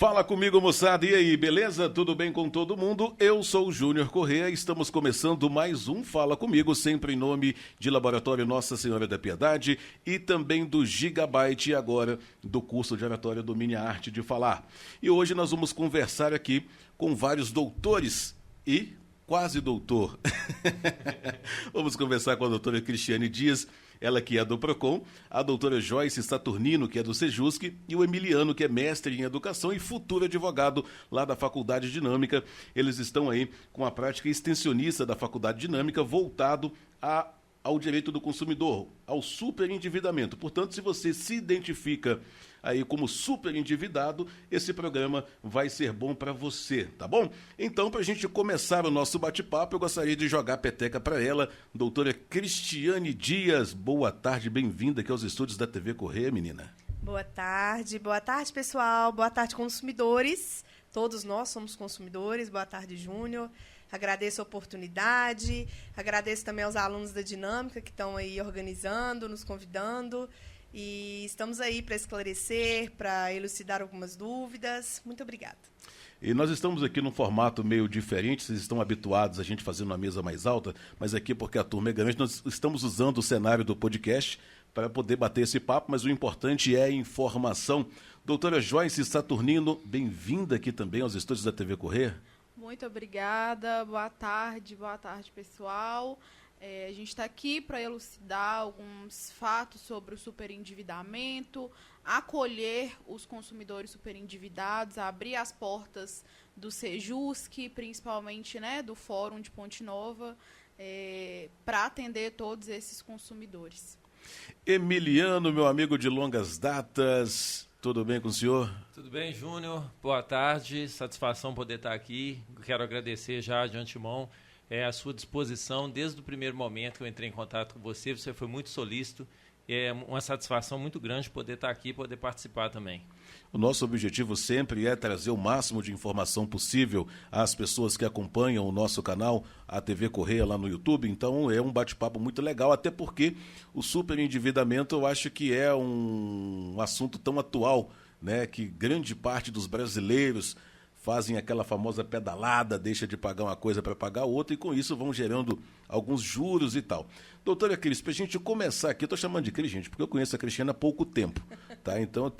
Fala comigo, moçada. E aí, beleza? Tudo bem com todo mundo? Eu sou o Júnior Corrêa e estamos começando mais um Fala Comigo, sempre em nome de Laboratório Nossa Senhora da Piedade e também do Gigabyte e agora do curso de oratória Domine a Arte de Falar. E hoje nós vamos conversar aqui com vários doutores e quase doutor. Vamos conversar com a doutora Cristiane Dias, ela que é do PROCON, a doutora Joyce Saturnino, que é do Sejusc, e o Emiliano, que é mestre em educação e futuro advogado lá da Faculdade Dinâmica. Eles estão aí com a prática extensionista da Faculdade Dinâmica, voltado ao direito do consumidor, ao superendividamento. Portanto, se você se identifica aí como superendividado, esse programa vai ser bom para você, tá bom? Então, para a gente começar o nosso bate-papo, eu gostaria de jogar a peteca para ela, doutora Cristiane Dias. Boa tarde, bem-vinda aqui aos estúdios da TV Corrêa, menina. Boa tarde, pessoal, boa tarde, consumidores. Todos nós somos consumidores, boa tarde, Júnior. Agradeço a oportunidade, agradeço também aos alunos da Dinâmica que estão aí organizando, nos convidando. E estamos aí para esclarecer, para elucidar algumas dúvidas. Muito obrigada. E nós estamos aqui num formato meio diferente, vocês estão habituados a gente fazendo uma mesa mais alta, mas aqui porque a turma é grande, nós estamos usando o cenário do podcast para poder bater esse papo, mas o importante é a informação. Doutora Joyce Saturnino, bem-vinda aqui também aos estúdios da TV Corrêa. Muito obrigada, boa tarde, pessoal. A gente está aqui para elucidar alguns fatos sobre o superendividamento, acolher os consumidores superendividados, abrir as portas do Sejusc, principalmente, né, do Fórum de Ponte Nova, para atender todos esses consumidores. Emiliano, meu amigo de longas datas, tudo bem com o senhor? Tudo bem, Júnior. Boa tarde, satisfação poder estar aqui. Quero agradecer já de antemão a sua disposição desde o primeiro momento que eu entrei em contato com você. Você foi muito solícito. É uma satisfação muito grande poder estar aqui e poder participar também. O nosso objetivo sempre é trazer o máximo de informação possível às pessoas que acompanham o nosso canal, a TV Corrêa lá no YouTube. Então é um bate-papo muito legal, até porque o superendividamento eu acho que é um assunto tão atual, né, que grande parte dos brasileiros fazem aquela famosa pedalada, deixa de pagar uma coisa para pagar outra e com isso vão gerando alguns juros e tal. Doutora Cris, para a gente começar aqui, eu estou chamando de Cris, gente, porque eu conheço a Cristiane há pouco tempo, tá? Então eu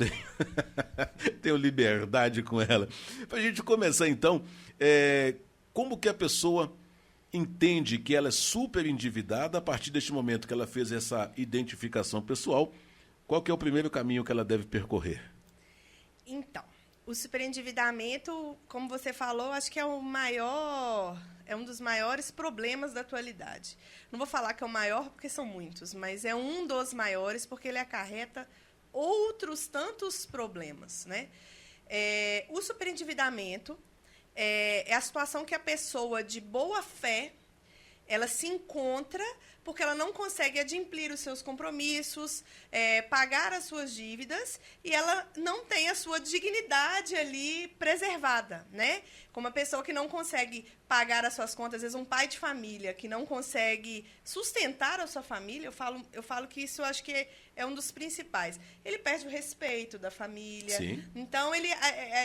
tenho liberdade com ela. Para a gente começar então, como que a pessoa entende que ela é super endividada a partir deste momento que ela fez essa identificação pessoal? Qual que é o primeiro caminho que ela deve percorrer? Então, o superendividamento, como você falou, acho que é um dos maiores problemas da atualidade. Não vou falar que é o maior, porque são muitos, mas é um dos maiores, porque ele acarreta outros tantos problemas, né? O superendividamento é a situação que a pessoa de boa fé ela se encontra porque ela não consegue adimplir os seus compromissos, pagar as suas dívidas, e ela não tem a sua dignidade ali preservada, né? Como uma pessoa que não consegue pagar as suas contas, às vezes um pai de família que não consegue sustentar a sua família, eu falo que isso eu acho que é um dos principais. Ele perde o respeito da família. Sim. Então,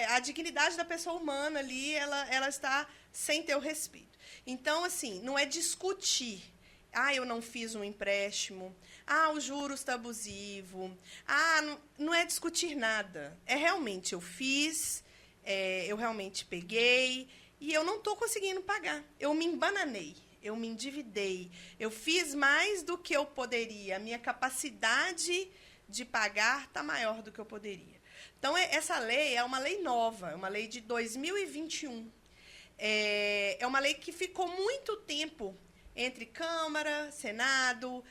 a dignidade da pessoa humana ali, ela está sem ter o respeito. Então, assim, não é discutir. Eu não fiz um empréstimo. O juros está abusivo. Não é discutir nada. É realmente, eu fiz, eu realmente peguei e eu não estou conseguindo pagar. Eu me embananei, eu me endividei. Eu fiz mais do que eu poderia. A minha capacidade de pagar está maior do que eu poderia. Então, essa lei é uma lei nova, é uma lei de 2021. É uma lei que ficou muito tempo entre Câmara, Senado,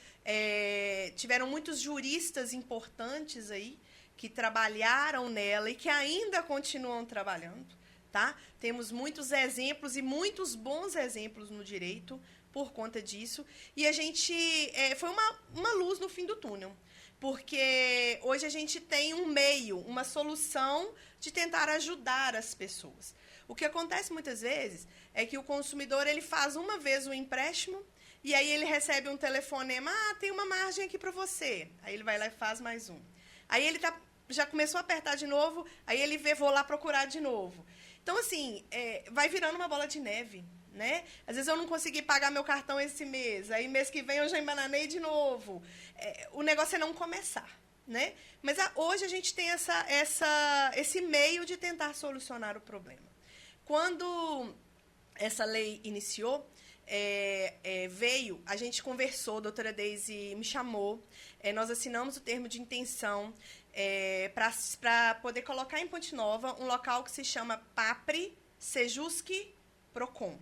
tiveram muitos juristas importantes aí que trabalharam nela e que ainda continuam trabalhando, tá? Temos muitos exemplos e muitos bons exemplos no direito por conta disso. E a gente foi uma luz no fim do túnel, porque hoje a gente tem um meio, uma solução de tentar ajudar as pessoas. O que acontece muitas vezes é que o consumidor ele faz uma vez o empréstimo e aí ele recebe um telefonema, tem uma margem aqui para você. Aí ele vai lá e faz mais um. Aí ele está já começou a apertar de novo, aí ele vê, vou lá procurar de novo. Então, assim, vai virando uma bola de neve, né? Às vezes eu não consegui pagar meu cartão esse mês, aí mês que vem eu já embananei de novo. O negócio é não começar, né? Mas hoje a gente tem esse meio de tentar solucionar o problema. Quando essa lei iniciou, veio, a gente conversou, a doutora Deise me chamou, nós assinamos o termo de intenção para poder colocar em Ponte Nova um local que se chama PAPRE Sejusc Procon.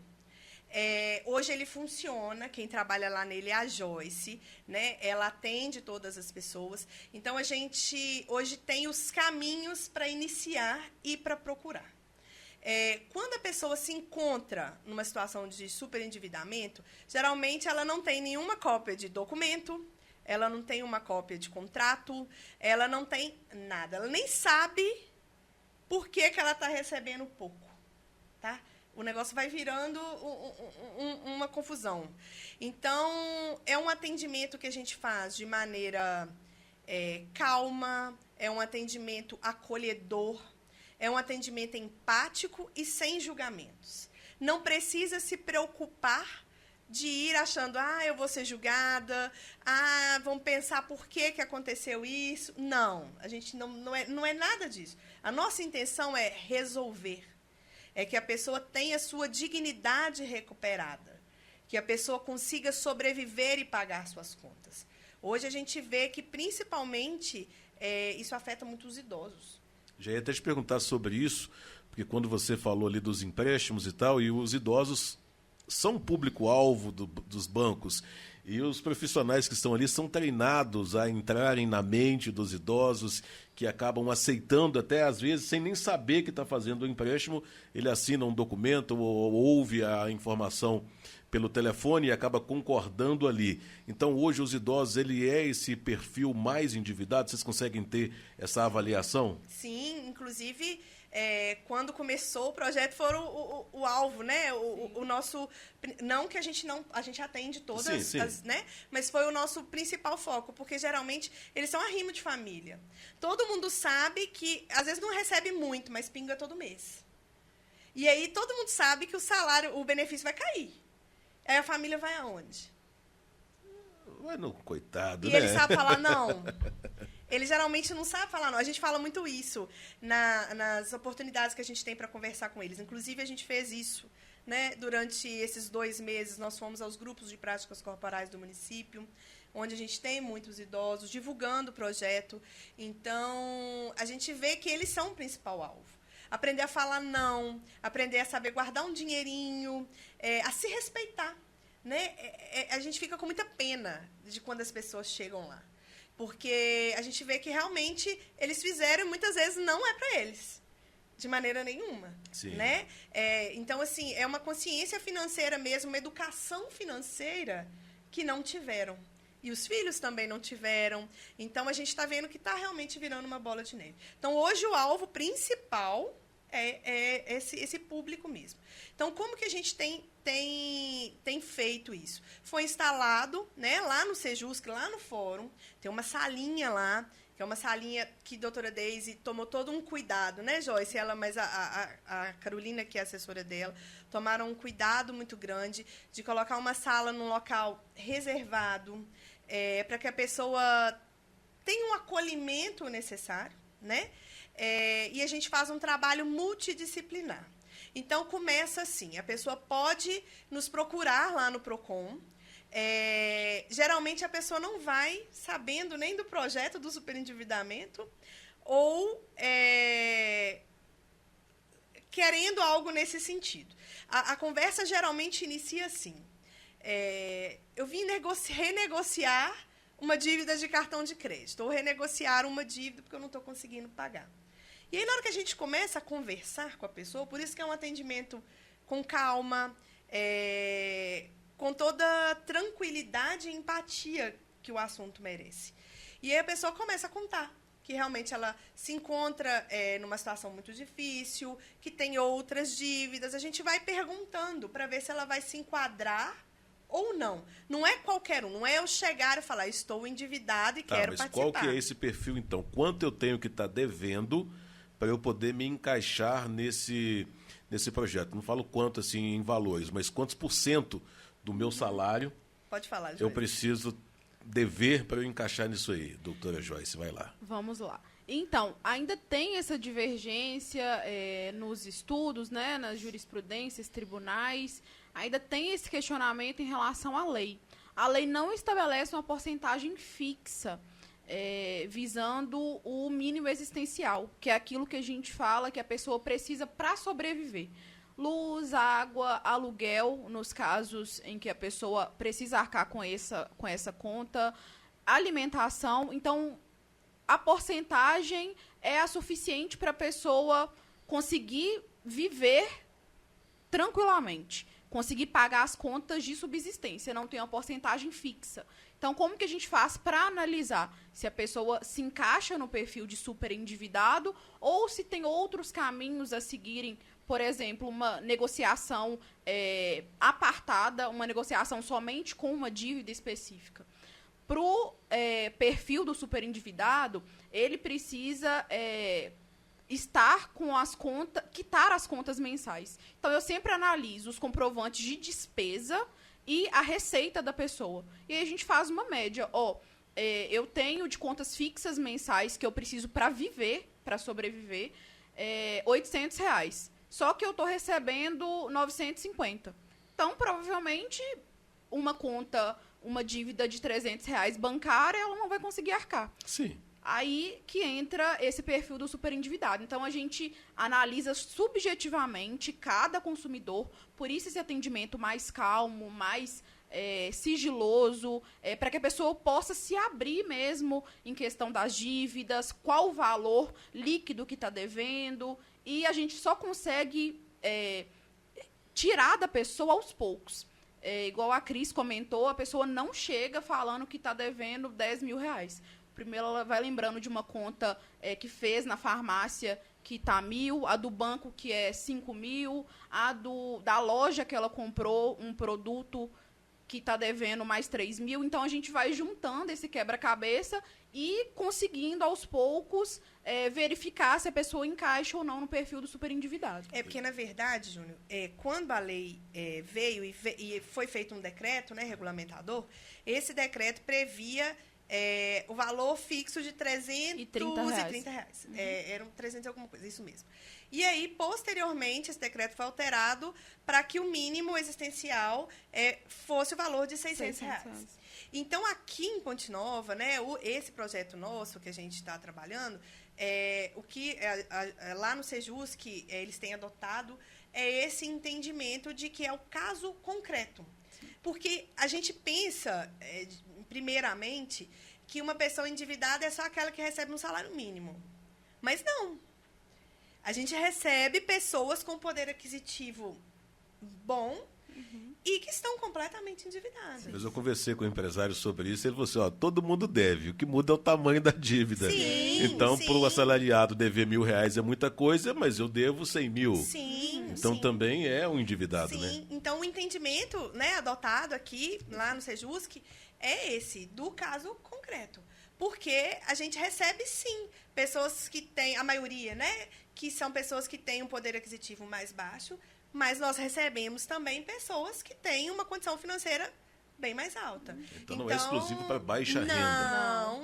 Hoje ele funciona, quem trabalha lá nele é a Joyce, né? Ela atende todas as pessoas. Então, a gente hoje tem os caminhos para iniciar e para procurar. Quando a pessoa se encontra numa situação de superendividamento, geralmente ela não tem nenhuma cópia de documento, ela não tem uma cópia de contrato, ela não tem nada. Ela nem sabe por que ela está recebendo pouco, tá? O negócio vai virando uma confusão. Então, é um atendimento que a gente faz de maneira calma, é um atendimento acolhedor, é um atendimento empático e sem julgamentos. Não precisa se preocupar de ir achando, eu vou ser julgada, vamos pensar por que aconteceu isso. Não, a gente não é nada disso. A nossa intenção é resolver. É que a pessoa tenha sua dignidade recuperada, que a pessoa consiga sobreviver e pagar suas contas. Hoje a gente vê que, principalmente, isso afeta muito os idosos. Já ia até te perguntar sobre isso, porque quando você falou ali dos empréstimos e tal, e os idosos são público-alvo dos bancos, e os profissionais que estão ali são treinados a entrarem na mente dos idosos, que acabam aceitando até, às vezes, sem nem saber que está fazendo o empréstimo, ele assina um documento ou ouve a informação pelo telefone e acaba concordando ali. Então, hoje, os idosos, ele é esse perfil mais endividado? Vocês conseguem ter essa avaliação? Sim, inclusive, quando começou o projeto, foram o alvo, né? O nosso... Não que a gente atende todas, sim. Né? Mas foi o nosso principal foco, porque, geralmente, eles são arrimo de família. Todo mundo sabe que, às vezes, não recebe muito, mas pinga todo mês. E aí, todo mundo sabe que o benefício vai cair. Aí a família vai aonde? Vai no coitado, e né? Ele sabe falar não. Ele geralmente não sabe falar não. A gente fala muito isso nas oportunidades que a gente tem para conversar com eles. Inclusive, a gente fez isso, né? Durante esses 2 meses, nós fomos aos grupos de práticas corporais do município, onde a gente tem muitos idosos, divulgando o projeto. Então, a gente vê que eles são o principal alvo. Aprender a falar não, aprender a saber guardar um dinheirinho, a se respeitar, né? A gente fica com muita pena de quando as pessoas chegam lá. Porque a gente vê que realmente eles fizeram e muitas vezes não é para eles, de maneira nenhuma. Sim. Né? Então, assim, é uma consciência financeira mesmo, uma educação financeira que não tiveram. E os filhos também não tiveram. Então, a gente está vendo que está realmente virando uma bola de neve. Então, hoje, o alvo principal é esse público mesmo. Então, como que a gente tem feito isso? Foi instalado, né, lá no Sejusc, lá no fórum, tem uma salinha lá, que é uma salinha que a doutora Deise tomou todo um cuidado, né, Joyce? Mas a Carolina, que é a assessora dela, tomaram um cuidado muito grande de colocar uma sala num local reservado, para que a pessoa tenha um acolhimento necessário, né? E a gente faz um trabalho multidisciplinar. Então, começa assim, a pessoa pode nos procurar lá no Procon. Geralmente, a pessoa não vai sabendo nem do projeto do superendividamento ou querendo algo nesse sentido. A conversa geralmente inicia assim. Eu vim renegociar uma dívida de cartão de crédito, ou renegociar uma dívida porque eu não estou conseguindo pagar. E aí, na hora que a gente começa a conversar com a pessoa, por isso que é um atendimento com calma, com toda tranquilidade e empatia que o assunto merece. E aí a pessoa começa a contar que realmente ela se encontra numa situação muito difícil, que tem outras dívidas. A gente vai perguntando para ver se ela vai se enquadrar ou não. Não é qualquer um, não é eu chegar e falar, estou endividado e quero mas participar. qual que é esse perfil, então? Quanto eu tenho que estar devendo para eu poder me encaixar nesse projeto? Não falo quanto, assim, em valores, mas quantos % do meu salário Pode falar, eu Joyce. preciso dever para eu encaixar nisso aí? Doutora Joyce, vai lá. Vamos lá. Então, ainda tem essa divergência nos estudos, né, nas jurisprudências, tribunais, ainda tem esse questionamento em relação à lei. A lei não estabelece uma porcentagem fixa, visando o mínimo existencial, que é aquilo que a gente fala que a pessoa precisa para sobreviver. Luz, água, aluguel, nos casos em que a pessoa precisa arcar com essa conta, alimentação. Então, a porcentagem é a suficiente para a pessoa conseguir viver tranquilamente, conseguir pagar as contas de subsistência, não tem uma porcentagem fixa. Então, como que a gente faz para analisar se a pessoa se encaixa no perfil de superendividado ou se tem outros caminhos a seguirem, por exemplo, uma negociação apartada, uma negociação somente com uma dívida específica. Para o perfil do superendividado, ele precisa estar com as contas, quitar as contas mensais. Então, eu sempre analiso os comprovantes de despesa e a receita da pessoa. E aí a gente faz uma média. Eu tenho de contas fixas mensais que eu preciso para viver, para sobreviver, R$800. Só que eu estou recebendo 950. Então, provavelmente, uma dívida de R$300 bancária, ela não vai conseguir arcar. Sim. Aí que entra esse perfil do superendividado. Então, a gente analisa subjetivamente cada consumidor, por isso esse atendimento mais calmo, mais sigiloso, para que a pessoa possa se abrir mesmo em questão das dívidas, qual o valor líquido que está devendo, e a gente só consegue tirar da pessoa aos poucos. Igual a Cris comentou, a pessoa não chega falando que está devendo R$10.000. Primeiro, ela vai lembrando de uma conta que fez na farmácia que está 1.000, a do banco que é 5.000, da loja que ela comprou um produto que está devendo mais 3.000. Então, a gente vai juntando esse quebra-cabeça e conseguindo, aos poucos, verificar se a pessoa encaixa ou não no perfil do superendividado. Porque, na verdade, Júnior, quando a lei veio e foi feito um decreto, né, regulamentador, esse decreto previa o valor fixo de R$330. Eram 300 e alguma coisa, isso mesmo. E aí, posteriormente, esse decreto foi alterado para que o mínimo existencial fosse o valor de R$600. Então, aqui em Ponte Nova, né, esse projeto nosso que a gente está trabalhando, lá no Sejusc eles têm adotado esse entendimento de que é o caso concreto. Porque a gente pensa, primeiramente, que uma pessoa endividada é só aquela que recebe um salário mínimo. Mas não. A gente recebe pessoas com poder aquisitivo bom e que estão completamente endividadas. Mas eu conversei com o empresário sobre isso, ele falou assim, todo mundo deve, o que muda é o tamanho da dívida. Sim, então, para o assalariado dever R$1.000 é muita coisa, mas eu devo 100.000. Sim. Então, também é um endividado, né? Sim, então o entendimento, né, adotado aqui, lá no Sejusc, é esse, do caso concreto. Porque a gente recebe, sim, pessoas que têm, a maioria, né, que são pessoas que têm um poder aquisitivo mais baixo, mas nós recebemos também pessoas que têm uma condição financeira bem mais alta. Então não é exclusivo para baixa renda.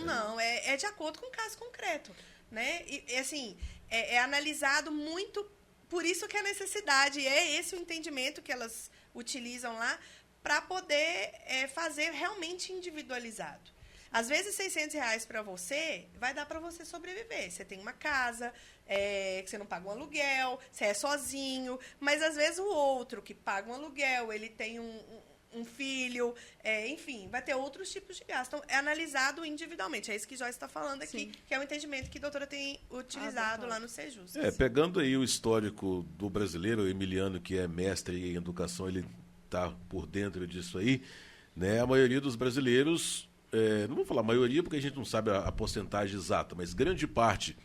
Não. É de acordo com o caso concreto. Né? E assim, é analisado muito, por isso que a necessidade, é esse o entendimento que elas utilizam lá, para poder fazer realmente individualizado. Às vezes, R$600 para você vai dar para você sobreviver. Você tem uma casa, que você não paga um aluguel, você é sozinho, mas às vezes o outro que paga um aluguel, ele tem um filho, enfim, vai ter outros tipos de gasto. Então, é analisado individualmente. É isso que Joyce está falando aqui, sim, que é o entendimento que a doutora tem utilizado lá no Sejusc. Pegando aí o histórico do brasileiro, o Emiliano, que é mestre em educação, ele está por dentro disso aí, né? A maioria dos brasileiros, não vou falar maioria porque a gente não sabe a porcentagem exata, mas grande parte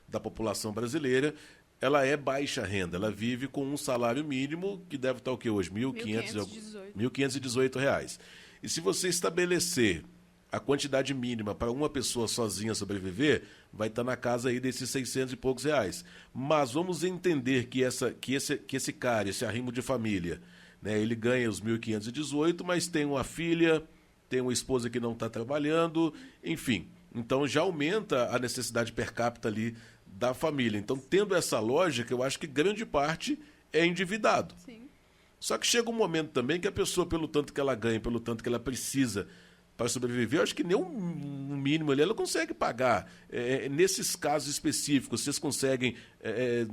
da população brasileira ela é baixa renda, ela vive com um salário mínimo que deve estar o que hoje? R$ 1.518 reais. E se você estabelecer a quantidade mínima para uma pessoa sozinha sobreviver, vai estar na casa aí desses 600 e poucos reais. Mas vamos entender que esse cara, esse arrimo de família, né, ele ganha os 1.518, mas tem uma filha, tem uma esposa que não está trabalhando, enfim. Então já aumenta a necessidade per capita ali da família. Então, tendo essa lógica, eu acho que grande parte é endividado. Sim. Só que chega um momento também que a pessoa, pelo tanto que ela ganha, pelo tanto que ela precisa para sobreviver, eu acho que nem um mínimo ali ela consegue pagar. Nesses casos específicos, vocês conseguem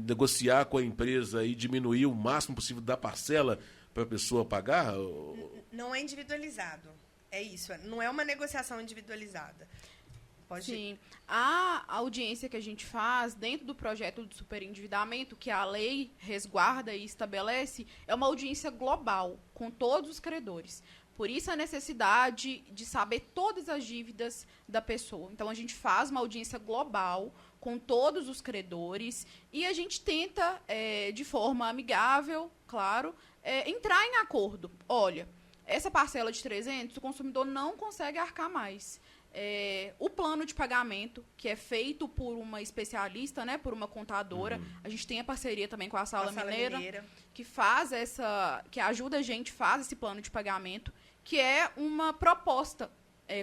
negociar com a empresa e diminuir o máximo possível da parcela para a pessoa pagar? Não é individualizado. É isso. Não é uma negociação individualizada. Sim. A audiência que a gente faz dentro do projeto de superendividamento, que a lei resguarda e estabelece, é uma audiência global, com todos os credores. Por isso a necessidade de saber todas as dívidas da pessoa. Então, a gente faz uma audiência global com todos os credores e a gente tenta, de forma amigável, claro, entrar em acordo. Olha, essa parcela de 300, o consumidor não consegue arcar mais. O plano de pagamento, que é feito por uma especialista, né, por uma contadora. A gente tem a parceria também com a Sala Mineira, que faz que ajuda a gente, faz esse plano de pagamento, que é uma proposta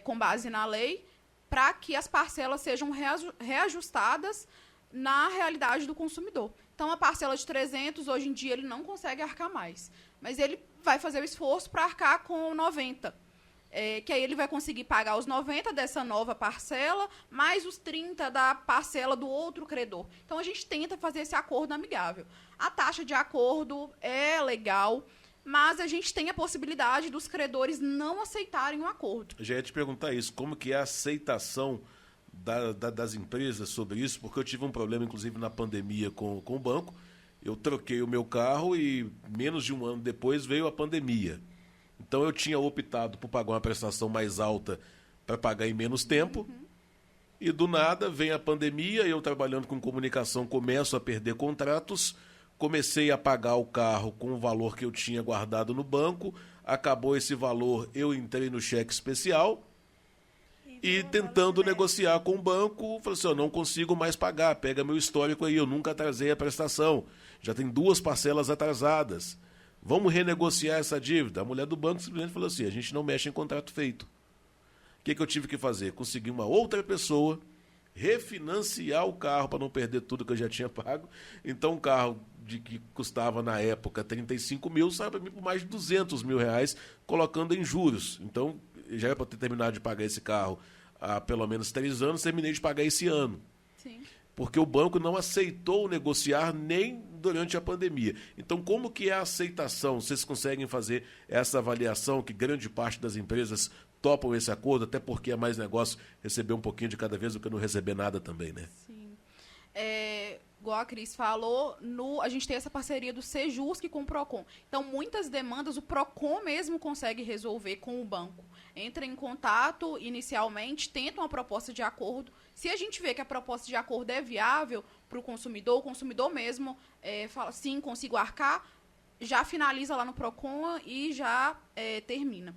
com base na lei para que as parcelas sejam reajustadas na realidade do consumidor. Então, a parcela de 300, hoje em dia, ele não consegue arcar mais. Mas ele vai fazer o esforço para arcar com 90. Que aí ele vai conseguir pagar os 90 dessa nova parcela, mais os 30 da parcela do outro credor. Então, a gente tenta fazer esse acordo amigável. A taxa de acordo é legal, mas a gente tem a possibilidade dos credores não aceitarem o acordo. Já ia te perguntar isso, como que é a aceitação das empresas sobre isso, porque eu tive um problema, inclusive, na pandemia com o banco. Eu troquei o meu carro e menos de um ano depois veio a pandemia. Então, eu tinha optado por pagar uma prestação mais alta para pagar em menos tempo. E, do nada, vem a pandemia, eu trabalhando com comunicação começo a perder contratos, comecei a pagar o carro com o valor que eu tinha guardado no banco, acabou esse valor, eu entrei no cheque especial e tentando negociar com o banco, falei assim, eu não consigo mais pagar, pega meu histórico aí, eu nunca atrasei a prestação, já tem 2 parcelas atrasadas. Vamos renegociar essa dívida? A mulher do banco simplesmente falou assim, a gente não mexe em contrato feito. O que eu tive que fazer? Conseguir uma outra pessoa, refinanciar o carro para não perder tudo que eu já tinha pago. Então, um carro que custava, na época, 35 mil, sai para mim por mais de 200 mil reais, colocando em juros. Então, já era para ter terminado de pagar esse carro há pelo menos 3 anos, terminei de pagar esse ano. Sim. Porque o banco não aceitou negociar nem durante a pandemia. Então, como que é a aceitação? Vocês conseguem fazer essa avaliação que grande parte das empresas topam esse acordo, até porque é mais negócio receber um pouquinho de cada vez do que não receber nada também, né? Sim. Igual a Cris falou, a gente tem essa parceria do Sejusc com o Procon. Então, muitas demandas o Procon mesmo consegue resolver com o banco. Entra em contato inicialmente, tenta uma proposta de acordo. Se a gente vê que a proposta de acordo é viável para o consumidor mesmo fala, sim, consigo arcar, já finaliza lá no Procon e já termina.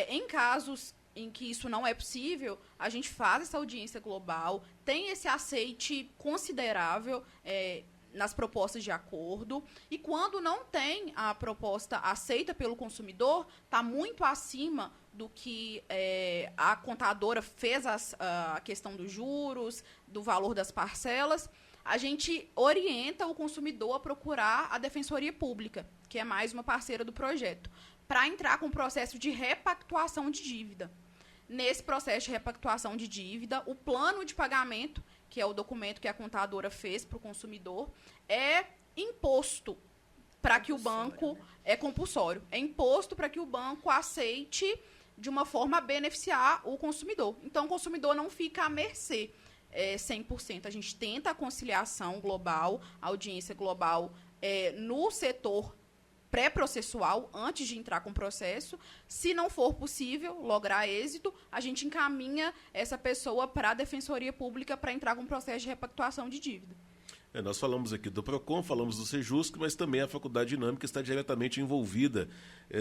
Em casos em que isso não é possível, a gente faz essa audiência global, tem esse aceite considerável nas propostas de acordo, e quando não tem a proposta aceita pelo consumidor, está muito acima do que a contadora fez a questão dos juros, do valor das parcelas, a gente orienta o consumidor a procurar a Defensoria Pública, que é mais uma parceira do projeto, para entrar com o processo de repactuação de dívida. Nesse processo de repactuação de dívida, o plano de pagamento, que é o documento que a contadora fez para o consumidor, é imposto para que o banco... É compulsório. É imposto para que o banco aceite de uma forma a beneficiar o consumidor. Então, o consumidor não fica à mercê 100%. A gente tenta a conciliação global, a audiência global no setor pré-processual, antes de entrar com o processo. Se não for possível lograr êxito, a gente encaminha essa pessoa para a Defensoria Pública para entrar com o processo de repactuação de dívida. Nós falamos aqui do PROCON, falamos do Sejusc, mas também a Faculdade Dinâmica está diretamente envolvida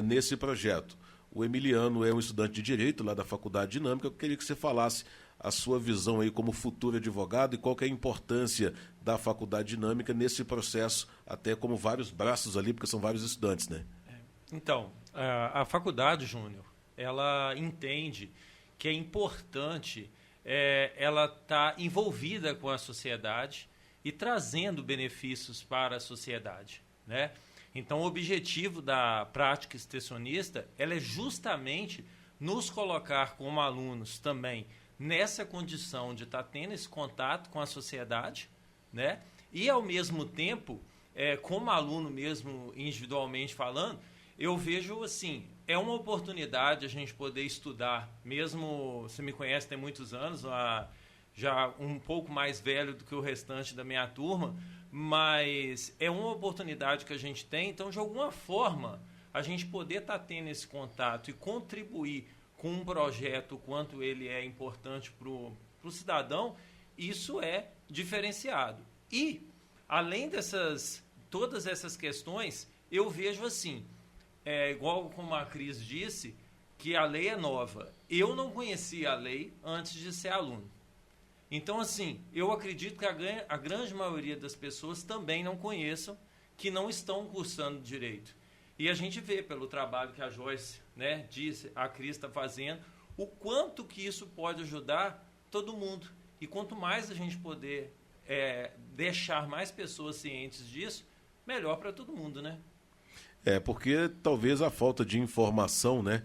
nesse projeto. O Emiliano é um estudante de Direito lá da Faculdade Dinâmica. Eu queria que você falasse a sua visão aí como futuro advogado e qual que é a importância da Faculdade Dinâmica nesse processo, até como vários braços ali, porque são vários estudantes, né? Então, a faculdade, Júnior, ela entende que é importante ela estar envolvida com a sociedade e trazendo benefícios para a sociedade, né? Então, o objetivo da prática extensionista ela é justamente nos colocar como alunos também nessa condição de estar tendo esse contato com a sociedade, né? E, ao mesmo tempo, como aluno mesmo, individualmente falando, eu vejo assim, é uma oportunidade a gente poder estudar, mesmo, você me conhece tem muitos anos, já um pouco mais velho do que o restante da minha turma, mas é uma oportunidade que a gente tem, então, de alguma forma, a gente poder estar tendo esse contato e contribuir com um projeto, o quanto ele é importante para o cidadão, isso é diferenciado. E, além todas essas questões, eu vejo assim, igual como a Cris disse, que a lei é nova. Eu não conhecia a lei antes de ser aluno. Então, assim, eu acredito que a grande maioria das pessoas também não conheçam, que não estão cursando direito. E a gente vê pelo trabalho que a Joyce, né, disse, a Cris está fazendo, o quanto que isso pode ajudar todo mundo. E quanto mais a gente poder deixar mais pessoas cientes disso, melhor para todo mundo, né? Porque talvez a falta de informação, né,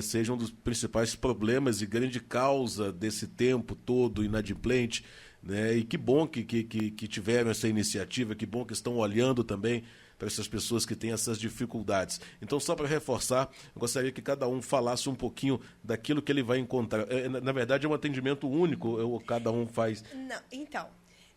seja um dos principais problemas e grande causa desse tempo todo inadimplente, né? E que bom que tiveram essa iniciativa, que bom que estão olhando também para essas pessoas que têm essas dificuldades. Então, só para reforçar, eu gostaria que cada um falasse um pouquinho daquilo que ele vai encontrar. Na verdade, é um atendimento único, cada um faz... Não, então,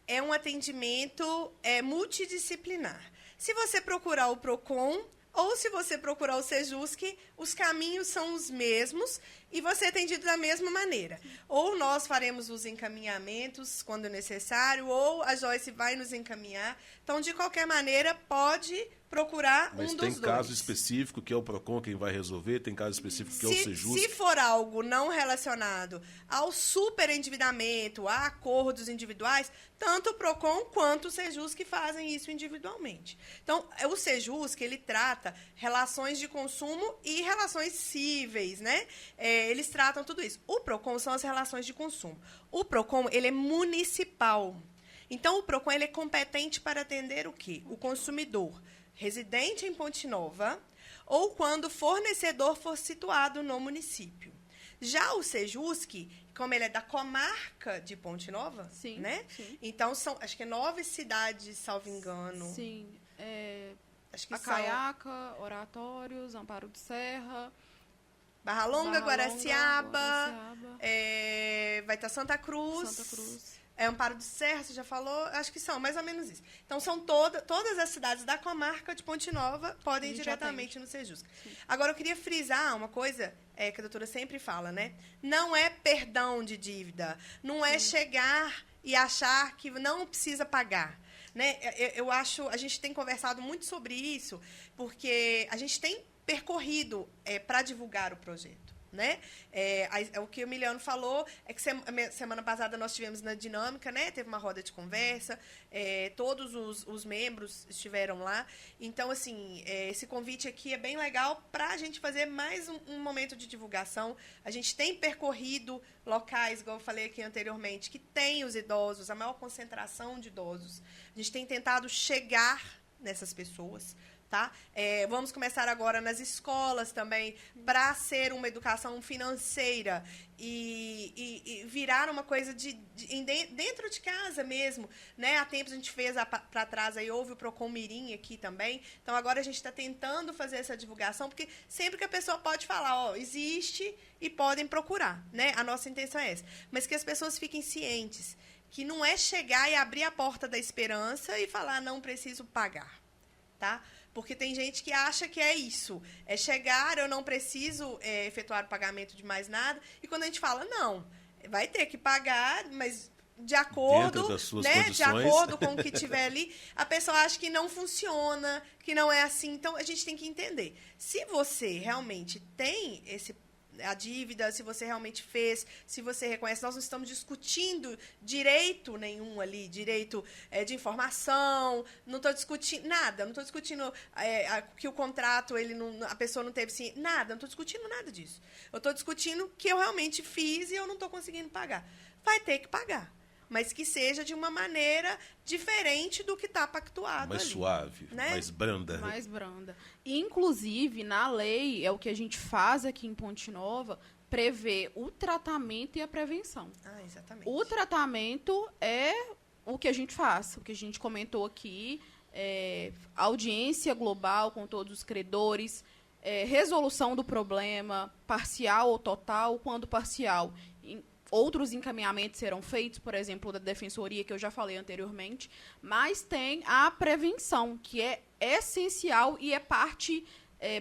é um atendimento multidisciplinar. Se você procurar o PROCON ou se você procurar o Sejusc, os caminhos são os mesmos e você é atendido da mesma maneira. Ou nós faremos os encaminhamentos quando necessário, ou a Joyce vai nos encaminhar. Então, de qualquer maneira, pode procurar um dos dois. Mas tem caso específico que é o PROCON quem vai resolver, tem caso específico que é o Sejusc. Se for algo não relacionado ao superendividamento, a acordos individuais, tanto o PROCON quanto o Sejusc fazem isso individualmente. Então, o Sejusc, ele trata relações de consumo e relações cíveis, né? Eles tratam tudo isso. O PROCON são as relações de consumo. O PROCON, ele é municipal. Então, o PROCON ele é competente para atender o quê? O consumidor residente em Ponte Nova ou quando o fornecedor for situado no município. Já o Sejusc, como ele é da comarca de Ponte Nova, sim, né? Sim. Então, são, acho que 9 cidades, salvo engano. Sim. Acho que Acaiaca, Oratórios, Amparo de Serra... Barra Longa, Guaraciaba, vai estar Santa Cruz. Amparo de Serra, você já falou? Acho que são, mais ou menos isso. Então, são todas as cidades da comarca de Ponte Nova podem ir diretamente no Sejusc. Agora, eu queria frisar uma coisa que a doutora sempre fala, né? Não é perdão de dívida. Não é chegar e achar que não precisa pagar. Né? Eu acho, a gente tem conversado muito sobre isso, porque a gente tem percorrido para divulgar o projeto. Né? O que o Emiliano falou é que semana passada nós tivemos na Dinâmica, né? Teve uma roda de conversa, todos os membros estiveram lá. Então, assim, esse convite aqui é bem legal para a gente fazer mais um momento de divulgação. A gente tem percorrido locais, igual eu falei aqui anteriormente, que tem os idosos, a maior concentração de idosos. A gente tem tentado chegar nessas pessoas. Tá? Vamos começar agora nas escolas também, para ser uma educação financeira e virar uma coisa dentro de casa mesmo. Né? Há tempos a gente fez para trás, aí houve o PROCON Mirim aqui também. Então, agora a gente está tentando fazer essa divulgação, porque sempre que a pessoa pode falar, existe e podem procurar. Né? A nossa intenção é essa. Mas que as pessoas fiquem cientes que não é chegar e abrir a porta da esperança e falar, não preciso pagar. Tá? Porque tem gente que acha que é isso. É chegar, eu não preciso efetuar o pagamento de mais nada. E quando a gente fala, não, vai ter que pagar, mas de acordo, dentro das suas né, condições. de acordo com o que tiver ali, a pessoa acha que não funciona, que não é assim. Então, a gente tem que entender. Se você realmente tem a dívida, se você realmente fez, se você reconhece, nós não estamos discutindo direito nenhum ali, direito de informação, não estou discutindo nada, não estou discutindo que o contrato, a pessoa não teve sim, nada, não estou discutindo nada disso. Eu estou discutindo que eu realmente fiz e eu não estou conseguindo pagar. Vai ter que pagar, mas que seja de uma maneira diferente do que está pactuado mais ali, suave, né? mais branda. Mais branda. Inclusive, na lei, é o que a gente faz aqui em Ponte Nova, prevê o tratamento e a prevenção. Exatamente. O tratamento é o que a gente faz, o que a gente comentou aqui, audiência global com todos os credores, resolução do problema, parcial ou total, quando parcial. Outros encaminhamentos serão feitos, por exemplo, da defensoria, que eu já falei anteriormente, mas tem a prevenção, que é essencial e é parte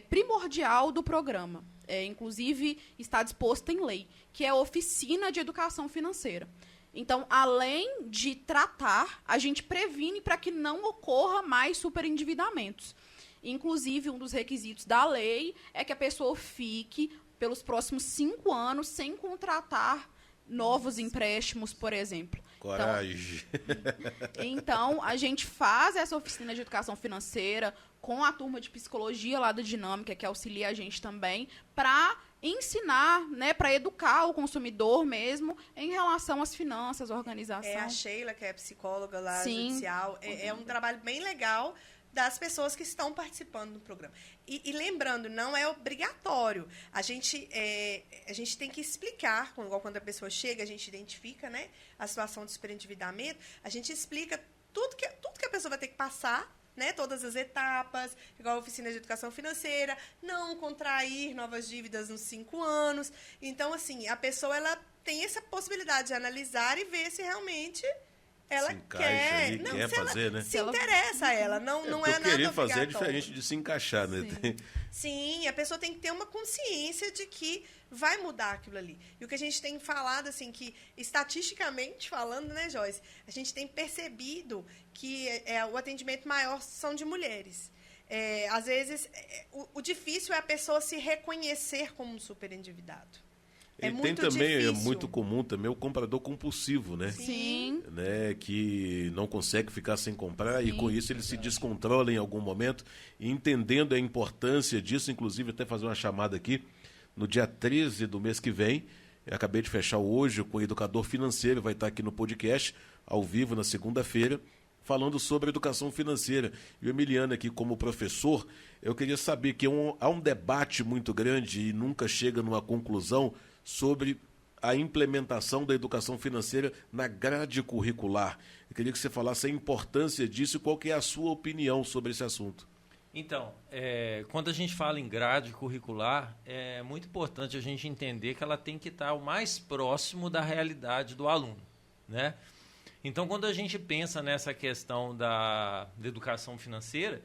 primordial do programa. Inclusive, está disposto em lei, que é a oficina de educação financeira. Então, além de tratar, a gente previne para que não ocorra mais superendividamentos. Inclusive, um dos requisitos da lei é que a pessoa fique, pelos próximos 5 anos, sem contratar novos empréstimos, por exemplo. Coragem. Então, a gente faz essa oficina de educação financeira com a turma de psicologia lá da Dinâmica, que auxilia a gente também, para ensinar, né, para educar o consumidor mesmo em relação às finanças, organização. A Sheila, que é psicóloga lá, Sim. judicial, é um trabalho bem legal das pessoas que estão participando do programa. E lembrando, não é obrigatório. A gente tem que explicar, igual quando a pessoa chega, a gente identifica, né, a situação de superendividamento, a gente explica tudo que a pessoa vai ter que passar, né, todas as etapas, igual a oficina de educação financeira, não contrair novas dívidas nos 5 anos. Então, assim, a pessoa ela tem essa possibilidade de analisar e ver se realmente ela se encaixa ali, quer fazer, né? Se interessa a ela, não é nada obrigatório. Querer fazer é diferente de se encaixar, né? Sim, a pessoa tem que ter uma consciência de que vai mudar aquilo ali. E o que a gente tem falado, assim, que estatisticamente falando, né, Joyce, a gente tem percebido que o atendimento maior são de mulheres. Às vezes, o difícil é a pessoa se reconhecer como um superendividado. Tem muito também, difícil. é muito comum também o comprador compulsivo, né? Sim. Né? Que não consegue ficar sem comprar. Sim. E com isso ele se descontrola em algum momento. E entendendo a importância disso, inclusive até fazer uma chamada aqui, no dia 13 do mês que vem, eu acabei de fechar hoje com o educador financeiro, vai estar aqui no podcast, ao vivo na segunda-feira, falando sobre educação financeira. E o Emiliano aqui como professor, eu queria saber que há um debate muito grande e nunca chega numa conclusão sobre a implementação da educação financeira na grade curricular. Eu queria que você falasse a importância disso e qual que é a sua opinião sobre esse assunto. Então, quando a gente fala em grade curricular, é muito importante a gente entender que ela tem que estar o mais próximo da realidade do aluno, né? Então, quando a gente pensa nessa questão da educação financeira,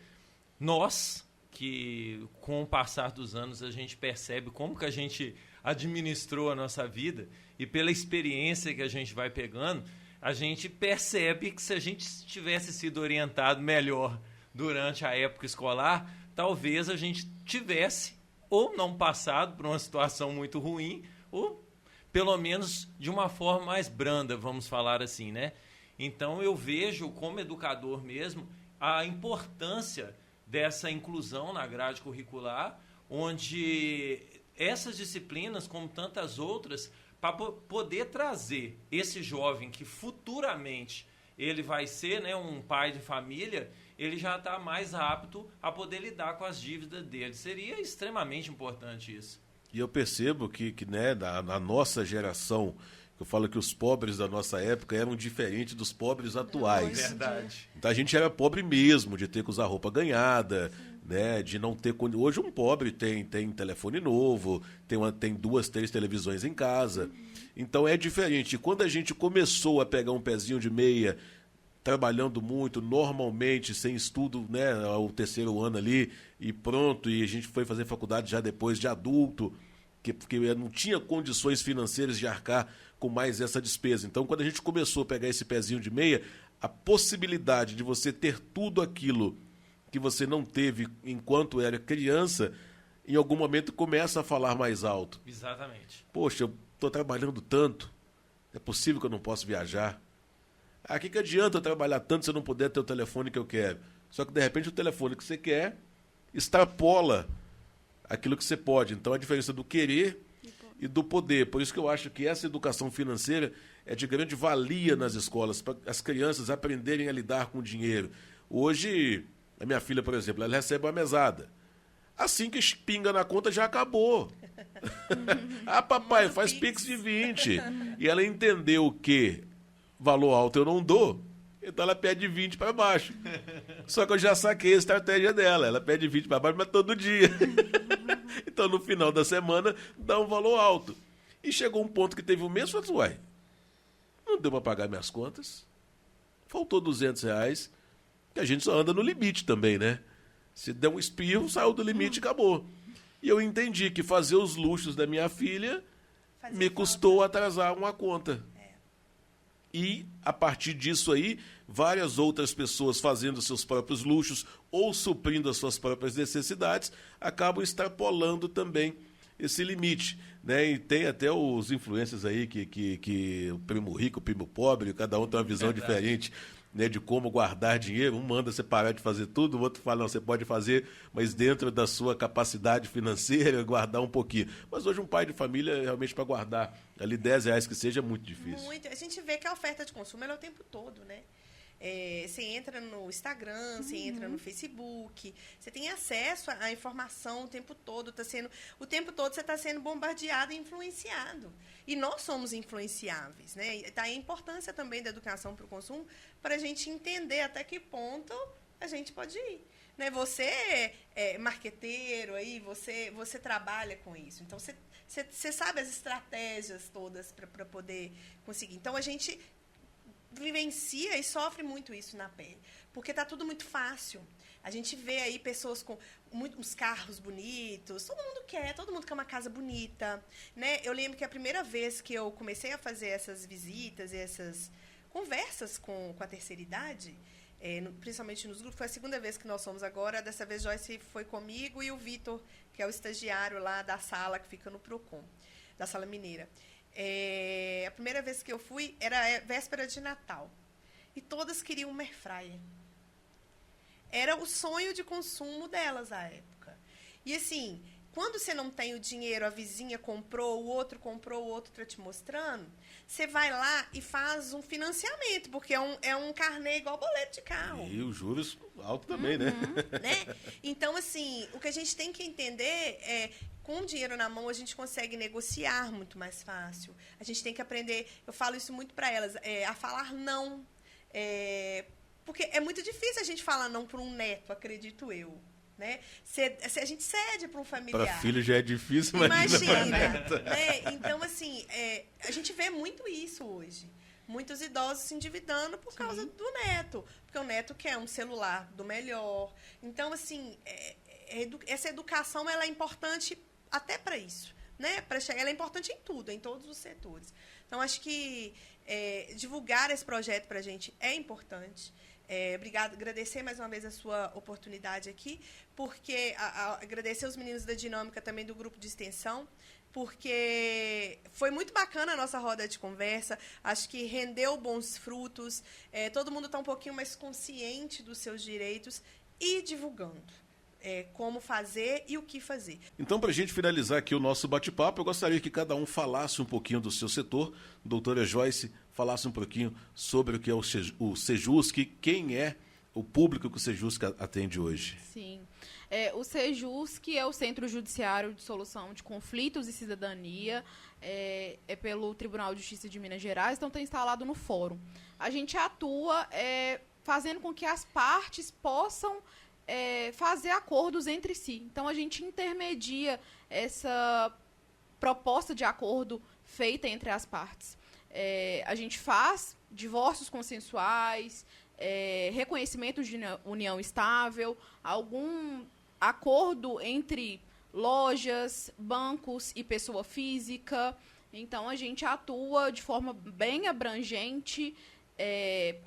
nós, que com o passar dos anos a gente percebe como que a gente administrou a nossa vida e pela experiência que a gente vai pegando, a gente percebe que se a gente tivesse sido orientado melhor durante a época escolar, talvez a gente tivesse ou não passado por uma situação muito ruim, ou pelo menos de uma forma mais branda, vamos falar assim, né? Então eu vejo como educador mesmo a importância dessa inclusão na grade curricular, onde essas disciplinas, como tantas outras, para poder trazer esse jovem que futuramente ele vai ser, né, um pai de família, ele já está mais apto a poder lidar com as dívidas dele. Seria extremamente importante isso. E eu percebo que né, na nossa geração, eu falo que os pobres da nossa época eram diferentes dos pobres atuais. Verdade. Então a gente era pobre mesmo, de ter que usar roupa ganhada, né, de não ter... Hoje um pobre tem telefone novo, tem 2, 3 televisões em casa. Então é diferente. E quando a gente começou a pegar um pezinho de meia, trabalhando muito, normalmente, sem estudo, né, o 3º ano ali, e pronto, e a gente foi fazer faculdade já depois de adulto, porque não tinha condições financeiras de arcar com mais essa despesa. Então, quando a gente começou a pegar esse pezinho de meia, a possibilidade de você ter tudo aquilo que você não teve enquanto era criança, em algum momento começa a falar mais alto. Exatamente. Poxa, eu estou trabalhando tanto, é possível que eu não possa viajar? Ah, que adianta eu trabalhar tanto se eu não puder ter o telefone que eu quero? Só que, de repente, o telefone que você quer extrapola aquilo que você pode. Então, a diferença do querer e do poder. Por isso que eu acho que essa educação financeira é de grande valia nas escolas, para as crianças aprenderem a lidar com o dinheiro. Hoje, a minha filha, por exemplo, ela recebe uma mesada. Assim que pinga na conta, já acabou. Ah, papai, faz Pix de 20. E ela entendeu que valor alto eu não dou, então ela pede 20 para baixo. Só que eu já saquei a estratégia dela. Ela pede 20 para baixo, mas todo dia. Então, no final da semana, dá um valor alto. E chegou um ponto que teve um mês, falei, uai, não deu para pagar minhas contas. Faltou R$200, que a gente só anda no limite também, né? Se der um espirro, saiu do limite e acabou. E eu entendi que fazer os luxos da minha filha me custou atrasar uma conta. E, a partir disso aí, várias outras pessoas fazendo seus próprios luxos ou suprindo as suas próprias necessidades, acabam extrapolando também esse limite, né? E tem até os influencers aí que o primo rico, o primo pobre, cada um tem uma visão diferente, né, de como guardar dinheiro. Um manda você parar de fazer tudo, o outro fala, não, você pode fazer, mas dentro da sua capacidade financeira, guardar um pouquinho. Mas hoje um pai de família, realmente, para guardar ali R$10 que seja, é muito difícil. Muito. A gente vê que a oferta de consumo é o tempo todo, né? Você entra no Instagram, você entra no Facebook, você tem acesso à informação o tempo todo. O tempo todo você está sendo bombardeado e influenciado. E nós somos influenciáveis, né? Está aí a importância também da educação para o consumo, para a gente entender até que ponto a gente pode ir. Né? Você é marqueteiro, aí, você trabalha com isso. Então, você sabe as estratégias todas para poder conseguir. Então, a gente vivencia e sofre muito isso na pele, porque está tudo muito fácil. A gente vê aí pessoas com uns carros bonitos, todo mundo quer uma casa bonita, né? Eu lembro que a primeira vez que eu comecei a fazer essas visitas e essas conversas com a terceira idade, principalmente nos grupos, foi a segunda vez que nós fomos agora. Dessa vez Joyce foi comigo e o Vitor, que é o estagiário lá da sala que fica no Procon, da Sala Mineira. A primeira vez que eu fui era véspera de Natal. E todas queriam uma airfryer. Era o sonho de consumo delas à época. E assim, quando você não tem o dinheiro, a vizinha comprou, o outro está te mostrando, você vai lá e faz um financiamento, porque é um carnê igual boleto de carro. E os juros altos também, né? Então, assim, o que a gente tem que entender é, com o dinheiro na mão, a gente consegue negociar muito mais fácil. A gente tem que aprender, eu falo isso muito para elas, a falar não. Porque é muito difícil a gente falar não para um neto, acredito eu. Né? Se a gente cede para um familiar. Para filho já é difícil, imagina né? Então, assim, a gente vê muito isso hoje. Muitos idosos se endividando por causa do neto. Porque o neto quer um celular do melhor. Então, assim, essa educação ela é importante até para isso. Né? Ela é importante em tudo, em todos os setores. Então, acho que divulgar esse projeto para a gente é importante. Obrigada, agradecer mais uma vez a sua oportunidade aqui, porque agradecer aos meninos da Dinâmica também do grupo de extensão, porque foi muito bacana a nossa roda de conversa, acho que rendeu bons frutos, todo mundo está um pouquinho mais consciente dos seus direitos e divulgando. Como fazer e o que fazer. Então, para a gente finalizar aqui o nosso bate-papo, eu gostaria que cada um falasse um pouquinho do seu setor. Doutora Joyce, falasse um pouquinho sobre o que é o Sejusc, quem é o público que o Sejusc atende hoje. Sim. O Sejusc é o Centro Judiciário de Solução de Conflitos e Cidadania, é pelo Tribunal de Justiça de Minas Gerais, então está instalado no Fórum. A gente atua fazendo com que as partes possam fazer acordos entre si. Então, a gente intermedia essa proposta de acordo feita entre as partes. A gente faz divórcios consensuais, reconhecimento de união estável, algum acordo entre lojas, bancos e pessoa física, Então, a gente atua de forma bem abrangente,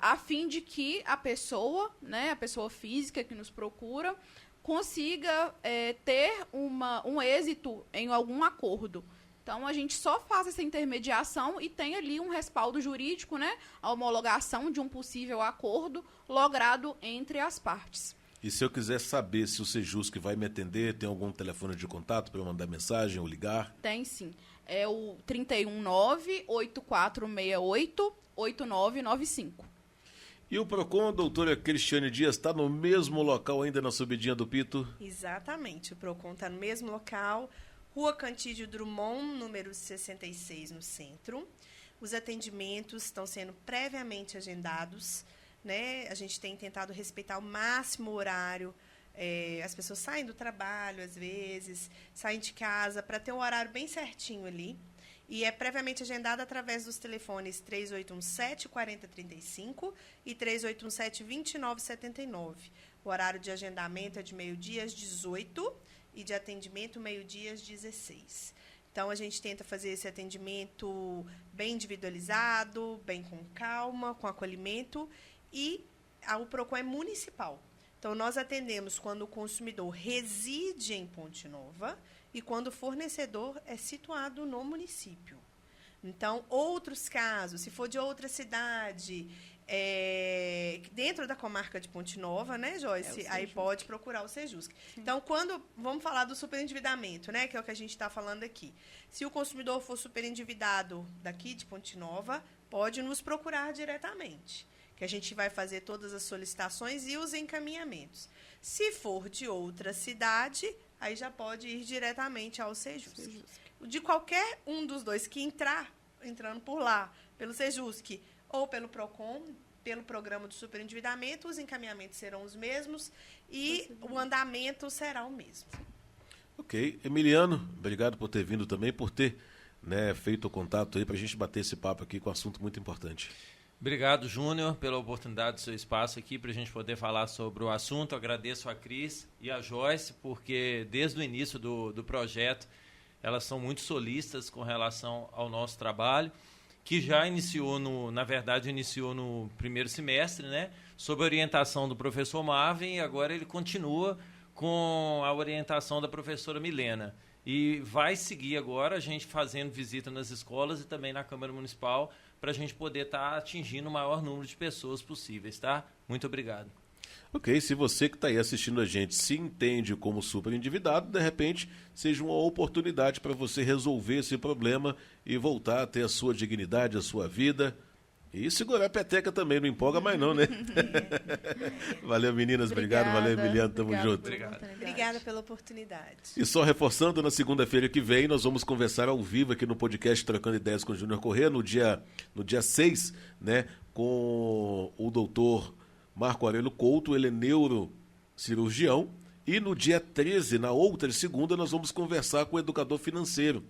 a fim de que a pessoa, né, a pessoa física que nos procura, consiga ter um êxito em algum acordo. Então, a gente só faz essa intermediação e tem ali um respaldo jurídico, né, a homologação de um possível acordo logrado entre as partes. E se eu quiser saber se o Sejusc vai me atender, tem algum telefone de contato para eu mandar mensagem ou ligar? Tem sim. É o 319-8468-8995. E o PROCON, doutora Cristiane Dias, está no mesmo local ainda na Subidinha do Pito? Exatamente, o PROCON está no mesmo local, Rua Cantídio Drummond, número 66, no centro. Os atendimentos estão sendo previamente agendados, né? A gente tem tentado respeitar ao máximo o horário. As pessoas saem do trabalho, às vezes, saem de casa, para ter um horário bem certinho ali. E é previamente agendado através dos telefones 3817-4035 e 3817-2979. O horário de agendamento é de meio-dia às 18 e de atendimento meio-dia às 16. Então, a gente tenta fazer esse atendimento bem individualizado, bem com calma, com acolhimento. E o PROCON é municipal. Então, nós atendemos quando o consumidor reside em Ponte Nova e quando o fornecedor é situado no município. Então, outros casos, se for de outra cidade, dentro da comarca de Ponte Nova, né, Joyce? Aí pode procurar o Sejusc. Então, vamos falar do superendividamento, né, que é o que a gente está falando aqui. Se o consumidor for superendividado daqui de Ponte Nova, pode nos procurar diretamente, que a gente vai fazer todas as solicitações e os encaminhamentos. Se for de outra cidade, aí já pode ir diretamente ao Sejusc. De qualquer um dos dois que entrando por lá, pelo Sejusc ou pelo PROCON, pelo programa do superendividamento, os encaminhamentos serão os mesmos e o andamento será o mesmo. Ok. Emiliano, obrigado por ter vindo também, por ter, né, feito o contato aí para a gente bater esse papo aqui com um assunto muito importante. Obrigado, Júnior, pela oportunidade do seu espaço aqui para a gente poder falar sobre o assunto. Agradeço a Cris e a Joyce, porque desde o início do projeto elas são muito solistas com relação ao nosso trabalho, que já iniciou iniciou no primeiro semestre, né, sob a orientação do professor Marvin, e agora ele continua com a orientação da professora Milena. E vai seguir agora a gente fazendo visita nas escolas e também na Câmara Municipal, para a gente poder estar atingindo o maior número de pessoas possíveis, tá? Muito obrigado. Ok, se você que está aí assistindo a gente se entende como superendividado, de repente seja uma oportunidade para você resolver esse problema e voltar a ter a sua dignidade, a sua vida. E segurar a peteca também, não empolga mais não, né? Valeu, meninas, obrigado. Valeu, Emiliano, tamo junto. Obrigada pela oportunidade. E só reforçando, na segunda-feira que vem, nós vamos conversar ao vivo aqui no podcast Trocando Ideias com o Júnior Corrêa, no dia 6, né, com o doutor Marco Aurélio Couto, ele é neurocirurgião, e no dia 13, na outra segunda, nós vamos conversar com o educador financeiro.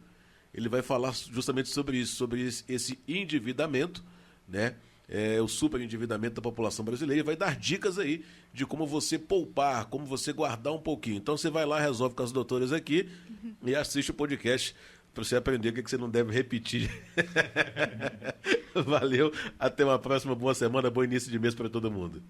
Ele vai falar justamente sobre isso, sobre esse endividamento, né? O superendividamento da população brasileira, e vai dar dicas aí de como você poupar, como você guardar um pouquinho. Então você vai lá, resolve com as doutoras aqui e assiste o podcast para você aprender o que você não deve repetir. Valeu, até uma próxima, boa semana, bom início de mês para todo mundo.